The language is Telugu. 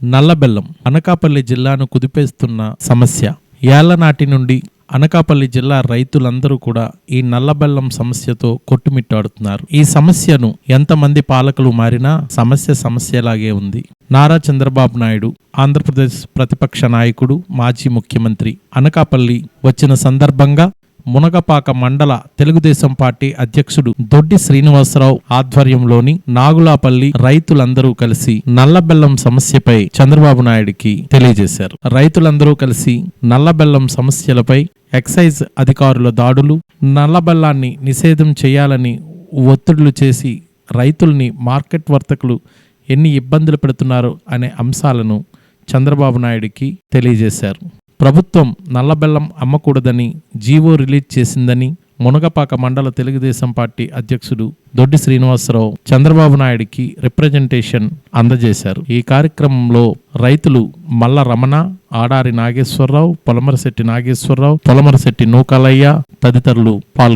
నల్లబెల్లం అనకాపల్లి జిల్లాను కుదిపేస్తున్న సమస్య. ఏళ్ల నాటి నుండి అనకాపల్లి జిల్లా రైతులందరూ కూడా ఈ నల్లబెల్లం సమస్యతో కొట్టుమిట్టాడుతున్నారు. ఈ సమస్యను ఎంతమంది పాలకులు మారినా సమస్యలాగే ఉంది. నారా చంద్రబాబు నాయుడు ఆంధ్రప్రదేశ్ ప్రతిపక్ష నాయకుడు, మాజీ ముఖ్యమంత్రి అనకాపల్లి వచ్చిన సందర్భంగా మునగపాక మండల తెలుగుదేశం పార్టీ అధ్యక్షుడు దొడ్డి శ్రీనివాసరావు ఆధ్వర్యంలోని నాగులాపల్లి రైతులందరూ కలిసి నల్లబెల్లం సమస్యపై చంద్రబాబు నాయుడికి తెలియజేశారు. రైతులందరూ కలిసి నల్లబెల్లం సమస్యలపై ఎక్సైజ్ అధికారుల దాడులు, నల్లబెల్లాన్ని నిషేధం చేయాలని ఒత్తిడులు చేసి రైతుల్ని మార్కెట్ వర్తకులు ఎన్ని ఇబ్బందులు పెడుతున్నారు అనే అంశాలను చంద్రబాబు నాయుడికి తెలియజేశారు. ప్రభుత్వం నల్లబెల్లం అమ్మకూడదని జీవో రిలీజ్ చేసిందని మునగపాక మండల తెలుగుదేశం పార్టీ అధ్యక్షుడు దొడ్డి శ్రీనివాసరావు చంద్రబాబు నాయుడికి రిప్రజెంటేషన్ అందజేశారు. ఈ కార్యక్రమంలో రైతులు మల్ల రమణ, ఆడారి నాగేశ్వరరావు, పొలమరశెట్టి నాగేశ్వరరావు, పొలమరశెట్టి నూకాలయ్య తదితరులు పాల్గొన్నారు.